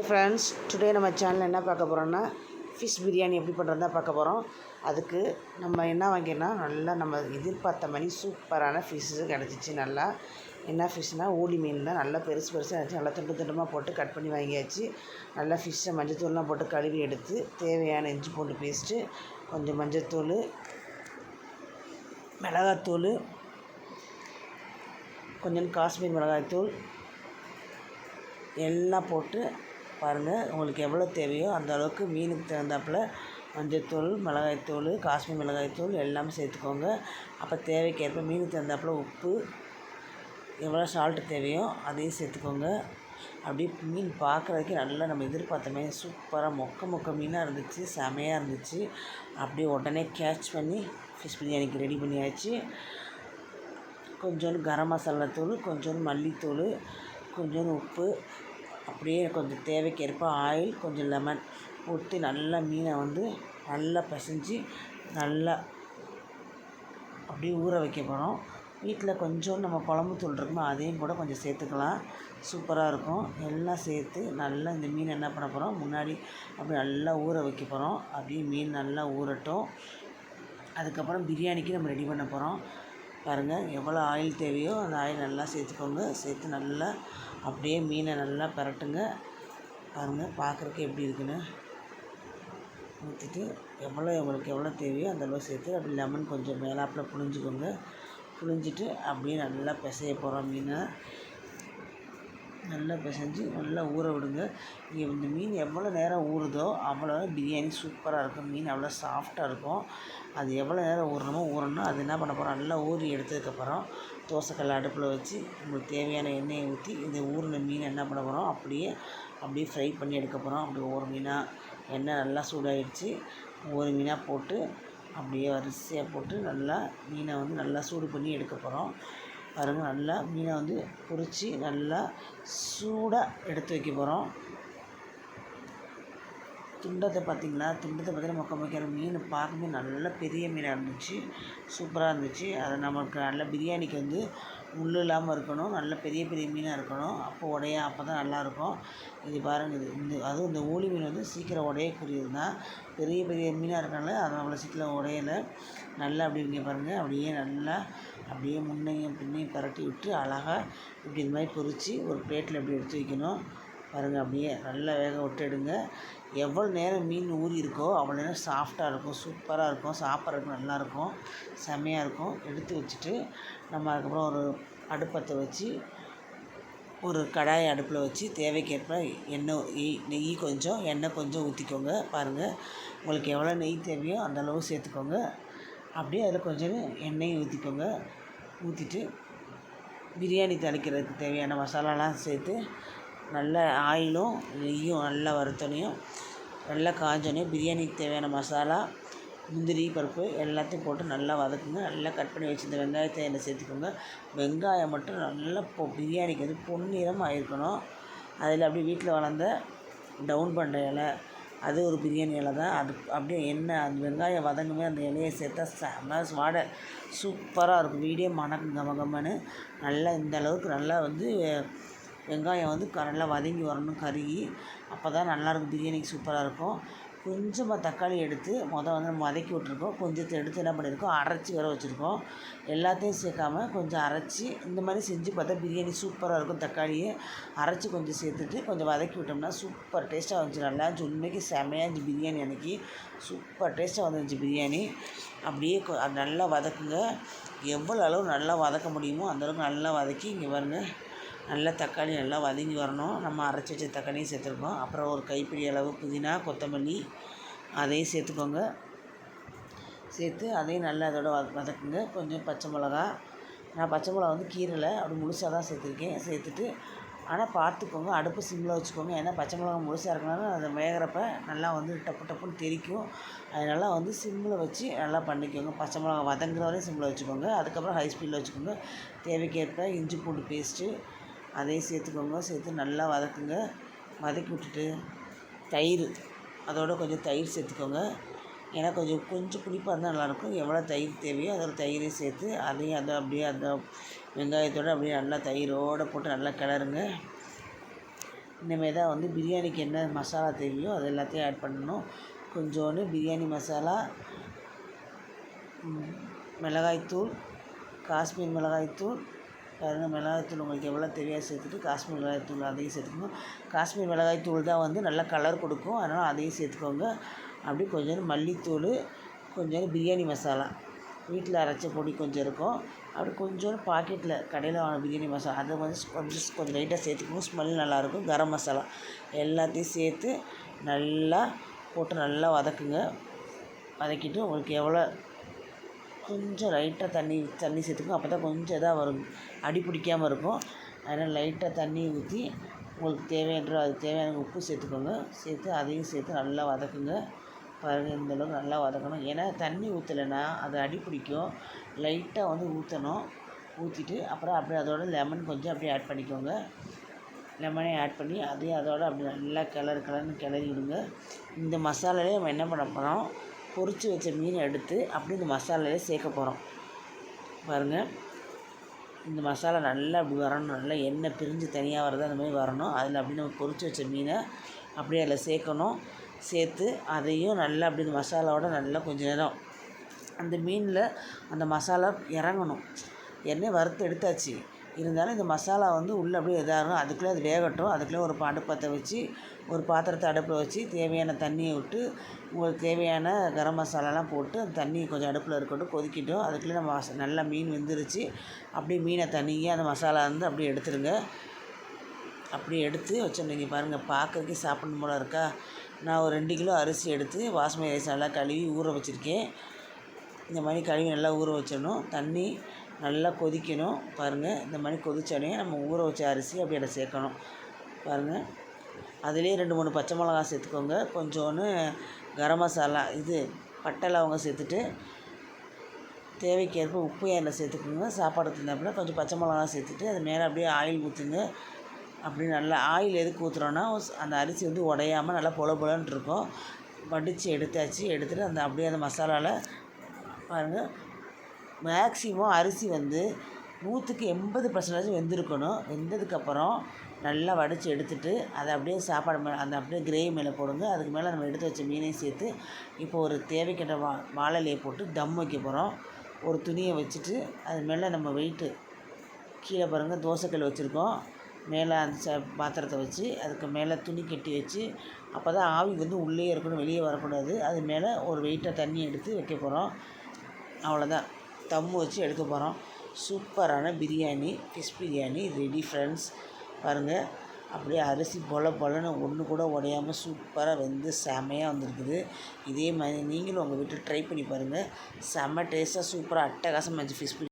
Friends, today நம்ம சேனலில் என்ன பார்க்க போகிறோன்னா ஃபிஷ் பிரியாணி எப்படி பண்ணுறது தான் பார்க்க போகிறோம். அதுக்கு நம்ம என்ன வாங்கினா நல்லா நம்ம எதிர்பார்த்த மாதிரி சூப்பரான ஃபிஷ்ஷு கிடச்சிச்சு. நல்லா என்ன ஃபிஷ்னால் ஊளி மீன் தான். நல்லா பெருசு பெருசாக இருந்துச்சு. நல்லா துண்டு துண்டமாக போட்டு கட் பண்ணி வாங்கியாச்சு. நல்லா ஃபிஷ்ஷை மஞ்சத்தூள்லாம் போட்டு கழுவி எடுத்து தேவையான இஞ்சி பூண்டு பேஸ்ட்டு, கொஞ்சம் மஞ்சத்தூள், மிளகாத்தூள், கொஞ்சம் காஷ்மீர் மிளகாய்த்தூள் எல்லாம் போட்டு பாருங்கள். உங்களுக்கு எவ்வளோ தேவையோ அந்த அளவுக்கு மீனுக்கு தகுந்தாப்பில் மஞ்சத்தூள், மிளகாய்த்தூள், காஷ்மீர் மிளகாய்த்தூள் எல்லாமே சேர்த்துக்கோங்க. அப்போ தேவைக்கேற்ப மீனுக்கு தகுந்தாப்பில் உப்பு, எவ்வளோ சால்ட்டு தேவையோ அதையும் சேர்த்துக்கோங்க. அப்படியே மீன் பார்க்குறதுக்கு நல்லா நம்ம எதிர்பார்த்த மாதிரி சூப்பராக மொக்க மீனாக இருந்துச்சு. செமையாக இருந்துச்சு. அப்படியே உடனே கேட்ச் பண்ணி ஃபிஷ் பிரியாணிக்கு ரெடி பண்ணியாச்சு. கொஞ்சோண்டு கரம் மசாலா தூள், கொஞ்சோண்டு மல்லித்தூள், கொஞ்சோண்டு உப்பு, அப்படியே கொஞ்சம் தேவைக்கேற்ப ஆயில், கொஞ்சம் லெமன் ஊற்றி நல்லா மீனை நல்லா பிசைஞ்சு நல்லா அப்படியே ஊற வைக்க போகிறோம். வீட்டில் கொஞ்சோண்டு நம்ம குழம்பு தூள் இருக்குமோ அதையும் கூட கொஞ்சம் சேர்த்துக்கலாம். சூப்பராக இருக்கும். எல்லாம் சேர்த்து நல்லா இந்த மீன் என்ன பண்ண போகிறோம், முன்னாடி அப்படி நல்லா ஊற வைக்க போகிறோம். அப்படியே மீன் நல்லா ஊறட்டும். அதுக்கப்புறம் பிரியாணிக்கு நம்ம ரெடி பண்ண போகிறோம். பாருங்கள், எவ்வளோ ஆயில் தேவையோ அந்த ஆயில் நல்லா சேர்த்துக்கோங்க. சேர்த்து நல்லா அப்படியே மீனை நல்லா பரட்டுங்க. பாருங்கள் பார்க்குறக்கு எப்படி இருக்குன்னு. ஊற்றிட்டு உங்களுக்கு எவ்வளோ தேவையோ அந்த அளவு சேர்த்து அப்படி லெமன் கொஞ்சம் மேலாப்பில் புழிஞ்சிக்கோங்க. புழிஞ்சிட்டு அப்படியே நல்லா பிசைய போகிறோம். மீனை நல்லா பிசைஞ்சு நல்லா ஊற விடுங்க. இந்த மீன் எவ்வளோ நேரம் ஊறுதோ அவ்வளோ பிரியாணி சூப்பராக இருக்கும். மீன் அவ்வளோ சாஃப்டாக இருக்கும். அது எவ்வளோ நேரம் ஊறணும். அது என்ன பண்ண போகிறோம், நல்லா ஊறி எடுத்ததுக்கப்புறம் தோசைக்கல் அடுப்பில் வச்சு உங்களுக்கு தேவையான எண்ணெயை ஊற்றி இந்த ஊறின மீனை என்ன பண்ண போகிறோம், அப்படியே ஃப்ரை பண்ணி எடுக்க போகிறோம். அப்படி ஒவ்வொரு மீனாக எண்ணெய் நல்லா சூடாகிடுச்சு. ஒவ்வொரு மீனாக போட்டு அப்படியே வரிசையாக போட்டு நல்லா மீனை நல்லா சூடு பண்ணி எடுக்க போகிறோம். பாருங்கள், நல்லா மீனை பொரித்து நல்லா சூடாக எடுத்து வைக்க போகிறோம். துண்டத்தை பார்த்தீங்கன்னா மொக்க மீன் பார்க்கும்போது நல்ல பெரிய மீனாக இருந்துச்சு. சூப்பராக இருந்துச்சு. அது நமக்கு நல்ல பிரியாணிக்கு முள் இல்லாமல் இருக்கணும். நல்ல பெரிய மீனாக இருக்கணும். அப்போ தான் நல்லாயிருக்கும். இது பாருங்கள், அதுவும் இந்த ஊளி மீன் சீக்கிரம் உடையக்கூடியது தான். பெரிய மீனாக இருக்கனால அது அவ்வளோ சீக்கிரம் உடையலை. நல்லா அப்படி இங்கே பாருங்கள், அப்படியே முன்னையும் பின்னையும் பரட்டி விட்டு அழகாக இப்படி இந்த மாதிரி பொரித்து ஒரு பிளேட்டில் இப்படி எடுத்து வைக்கணும். பாருங்கள், அப்படியே நல்லா வேக விட்டு எடுங்க. எவ்வளோ நேரம் மீன் ஊறி இருக்கோ அவ்வளோ நேரம் சாஃப்டாக இருக்கும். சூப்பராக இருக்கும். சாப்பிட்றதுக்கு நல்லாயிருக்கும். செம்மையாக இருக்கும். எடுத்து வச்சுட்டு நம்ம அதுக்கப்புறம் ஒரு அடுப்பத்தை வச்சு ஒரு கடாயை அடுப்பில் வச்சு தேவைக்கேற்ப நெய் கொஞ்சம் எண்ணெய் கொஞ்சம் ஊற்றிக்கோங்க. பாருங்கள், உங்களுக்கு எவ்வளோ நெய் தேவையோ அந்தளவு சேர்த்துக்கோங்க. அப்படியே அதில் கொஞ்சம் எண்ணெயும் ஊற்றிக்கோங்க. ஊற்றிட்டு பிரியாணி தாளிக்கிறதுக்கு தேவையான மசாலாலாம் சேர்த்து நல்லா ஆயிலும் நெய்யும் நல்லா வறுத்தனையும் நல்லா காஞ்சோனையும் பிரியாணிக்கு தேவையான மசாலா, முந்திரி பருப்பு எல்லாத்தையும் போட்டு நல்லா வதக்குங்க. நல்லா கட் பண்ணி வச்சுருந்த வெங்காயத்தை எண்ணெய் சேர்த்துக்கோங்க. வெங்காயம் மட்டும் நல்லா பிரியாணிக்கு பொன்னிறமாக இருக்கணும். அதில் அப்படியே வீட்டில் வளர்ந்த டவுன் பண்ணுற இலை, அது ஒரு பிரியாணி இலை தான். அது அப்படியே எண்ணெய் அந்த வெங்காயம் வதங்குமே அந்த இலையை சேர்த்தா செம்ம வாடை சூப்பராக இருக்கும். வீடியோ மணக்கும் கமகமன்னு. நல்லா இந்த அளவுக்கு நல்லா வெங்காயம் நல்லா வதங்கி வரணும், கருகி. அப்போ தான் நல்லாயிருக்கும். பிரியாணிக்கு சூப்பராக இருக்கும். கொஞ்சமாக தக்காளி எடுத்து நம்ம வதக்கி விட்ருக்கோம். கொஞ்சத்தை எடுத்து என்ன பண்ணியிருக்கோம், அரைச்சி வர வச்சுருக்கோம். எல்லாத்தையும் சேர்க்காம கொஞ்சம் அரைச்சி இந்த மாதிரி செஞ்சு பார்த்தா பிரியாணி சூப்பராக இருக்கும். தக்காளியை அரைச்சி கொஞ்சம் சேர்த்துட்டு கொஞ்சம் வதக்கி விட்டோம்னா சூப்பர் டேஸ்ட்டாக வந்துச்சு. நல்லா இருந்துச்சு. உண்மைக்கு செமையாக இருந்துச்சு பிரியாணி. அன்றைக்கி சூப்பர் டேஸ்ட்டாக வந்துருந்துச்சு பிரியாணி. அப்படியே நல்லா வதக்குங்க. எவ்வளோ அளவு நல்லா வதக்க முடியுமோ அந்தளவுக்கு நல்லா வதக்கி இங்கே பாருங்கள், நல்லா தக்காளி நல்லா வதங்கி வரணும். நம்ம அரைச்சி வச்ச தக்காளியும் சேர்த்துருக்கோம். அப்புறம் ஒரு கைப்பிடி அளவு புதினா, கொத்தமல்லி அதையும் சேர்த்துக்கோங்க. சேர்த்து அதையும் நல்லா அதோட வதக்குங்க. கொஞ்சம் பச்சை மிளகா, நான் பச்சை மிளகா கீரையில் அப்படி முழுசாக தான் சேர்த்துருக்கேன். சேர்த்துட்டு ஆனால் பார்த்துக்கோங்க, அடுப்பு சிம்மில் வச்சுக்கோங்க. ஏன்னா பச்சை மிளகா முழுசாக இருக்கனால அதை வேகிறப்ப நல்லா டப்புன்னு தெறிக்கும். அதனால் சிம்மில் வச்சு நல்லா பண்ணிக்கோங்க. பச்சை மிளகா வதங்குற வரையும் சிம்மில் வச்சுக்கோங்க. அதுக்கப்புறம் ஹை ஸ்பீடில் வச்சுக்கோங்க. தேவைக்கேற்ப இஞ்சி பூண்டு பேஸ்ட்டு அதையும் சேர்த்துக்கோங்க. சேர்த்து நல்லா வதக்குங்க. வதக்கி விட்டுட்டு தயிர், அதோட கொஞ்சம் தயிர் சேர்த்துக்கோங்க. ஏன்னா கொஞ்சம் புளிப்பாக இருந்தால் நல்லாயிருக்கும். எவ்வளோ தயிர் தேவையோ அதோட தயிரையும் சேர்த்து அதையும் அப்படியே அந்த வெங்காயத்தோடு அப்படியே நல்லா தயிரோடு போட்டு நல்லா கிளறுங்க. இனிமேல் தான் வந்து பிரியாணிக்கு என்ன மசாலா தேவையோ அது எல்லாத்தையும் ஆட் பண்ணணும். கொஞ்சோண்டு பிரியாணி மசாலா, மிளகாய்த்தூள், காஷ்மீர் மிளகாய்த்தூள். பாருங்கள், மிளகாய்த்தூள் உங்களுக்கு எவ்வளோ தேவையோ சேர்த்துட்டு காஷ்மீர் மிளகாய்த்தூள் அதையும் சேர்த்துக்கணும். காஷ்மீர் மிளகாய்த்தூள் தான் வந்து நல்லா கலர் கொடுக்கும், அதனால் அதையும் சேர்த்துக்கோங்க. அப்படி கொஞ்சோண்டு மல்லித்தூள், கொஞ்சோண்டு பிரியாணி மசாலா, வீட்டில் அரைச்ச பொடி கொஞ்சம் இருக்கும். அப்படி கொஞ்சோண்டு பாக்கெட்டில் கடையில் வாங்கின பிரியாணி மசாலா அதை வந்து கொஞ்சம் லைட்டாக சேர்த்துக்கணும். ஸ்மெல் நல்லாயிருக்கும். கரம் மசாலா எல்லாத்தையும் சேர்த்து நல்லா போட்டு நல்லா வதக்குங்க. வதக்கிட்டு உங்களுக்கு எவ்வளோ கொஞ்சம் லைட்டாக தண்ணி சேர்த்துக்கணும். அப்போ தான் கொஞ்சம் இதாக வரும், அடி பிடிக்காமல் இருக்கும். அதனால் லைட்டாக தண்ணி ஊற்றி உங்களுக்கு அதுக்கு தேவையான உப்பு சேர்த்துக்கோங்க. சேர்த்து அதையும் சேர்த்து நல்லா வதக்குங்க. பாருங்கள், இந்தளவுக்கு நல்லா வதக்கணும். ஏன்னா தண்ணி ஊற்றலைன்னா அது அடி பிடிக்கும். லைட்டாக வந்து ஊற்றணும். ஊற்றிட்டு அப்புறம் அப்படியே அதோட லெமன் கொஞ்சம் அப்படியே ஆட் பண்ணிக்கோங்க. லெமனை ஆட் பண்ணி அதையும் அதோட அப்படி நல்லா கிளறுன்னு கிளறி விடுங்க. இந்த மசாலாலே நம்ம என்ன பண்ண போகிறோம், பொரித்து வச்ச மீனை எடுத்து அப்படி இந்த மசாலாலே சேர்க்க போகிறோம். பாருங்கள், இந்த மசாலா நல்லா அப்படி வரணும். நல்லா எண்ணெய் பிரிஞ்சு தனியாக வர்றது அந்த மாதிரி வரணும். அதில் அப்படி நம்ம பொரித்து வச்ச மீனை அப்படியே அதில் சேர்க்கணும். சேர்த்து அதையும் நல்லா அப்படி இந்த மசாலாவோட நல்லா கொஞ்சம் நேரம் அந்த மீனில் அந்த மசாலா இறங்கணும். எண்ணெய் வறுத்து எடுத்தாச்சு, இருந்தாலும் இந்த மசாலா வந்து உள்ளே அப்படியே இதாகும். அதுக்குள்ளே அது வேகட்டும். அதுக்குள்ளே ஒரு அடுப்பத்தை வச்சு ஒரு பாத்திரத்தை அடுப்பில் வச்சு தேவையான தண்ணியை விட்டு உங்களுக்கு தேவையான கரம் மசாலாலாம் போட்டு அந்த தண்ணி கொஞ்சம் அடுப்பில் இருக்கட்டும், கொதிக்கட்டும். அதுக்குள்ளே நம்ம நல்லா மீன் வெந்துருச்சு. அப்படியே மீனை தனியாக அந்த மசாலா வந்து அப்படியே எடுத்துடுங்க. அப்படியே எடுத்து வச்சுருந்தீங்க. பாருங்கள், பார்க்கறதுக்கே சாப்பிடணும் போல இருக்கா. நான் ஒரு 2 கிலோ அரிசி எடுத்து பாஸ்மதி ரைஸ் நல்லா கழுவி ஊற வச்சுருக்கேன். இந்த மாதிரி கழுவி நல்லா ஊற வச்சிடணும். தண்ணி நல்லா கொதிக்கணும். பாருங்கள், இந்த மாதிரி கொதிச்சோடனே நம்ம ஊற வச்ச அரிசி அப்படியே அதை சேர்க்கணும். பாருங்கள், அதிலே 2-3 பச்சை மிளகா சேர்த்துக்கோங்க. கொஞ்சோன்னு கரம் மசாலா பட்டை லவங்கம் சேர்த்துட்டு தேவைக்கேற்ப உப்பு எண்ணெய் சேர்த்துக்கோங்க. சாப்பாடு தின்னப்பட கொஞ்சம் பச்சை மிளகா சேர்த்துட்டு அது மேலே அப்படியே ஆயில் ஊற்றுங்க. அப்படி நல்லா ஆயில் எதுக்கு ஊற்றுறோன்னா அந்த அரிசி வந்து உடையாமல் நல்லா பொலன்னு இருக்கும். வடித்து எடுத்துகிட்டு அப்படியே அந்த மசாலாவில் பாருங்கள், மேக்ஸிமம் அரிசி வந்து 100க்கு 80% வெந்திருக்கணும். வெந்ததுக்கப்புறம் நல்லா வடித்து எடுத்துகிட்டு அதை அப்படியே சாப்பாடு மேலே அப்படியே கிரேவி மேலே போடுங்க. அதுக்கு மேலே நம்ம எடுத்து வச்ச மீனையும் சேர்த்து இப்போ ஒரு தேவைக்கிட்ட வாழை இலையை போட்டு தம் வைக்க போகிறோம். ஒரு துணியை வச்சுட்டு அது மேலே நம்ம வெயிட்டு கீழே பாருங்கள், தோசைக்கல் வச்சுருக்கோம். மேலே அந்த பாத்திரத்தை வச்சு அதுக்கு மேலே துணி கட்டி வச்சு அப்போ தான் ஆவி வந்து உள்ளே இருக்கணும், வெளியே வரக்கூடாது. அது மேலே ஒரு வெயிட்டாக தண்ணி எடுத்து வைக்க போகிறோம். அவ்வளோதான், தம்மு வச்சு எடுக்க போகிறோம். சூப்பரான biryani, fish biryani ready friends. பாருங்கள், அப்படியே அரிசி பொலன்னு ஒன்று கூட உடையாமல் சூப்பராக வெந்து செமையாக வந்திருக்குது. இதே மாதிரி நீங்களும் உங்கள் வீட்டில் ட்ரை பண்ணி பாருங்கள். செம்ம டேஸ்ட்டாக சூப்பராக அட்டகாசமாக இருந்துச்சு ஃபிஷ் பிரியாணி.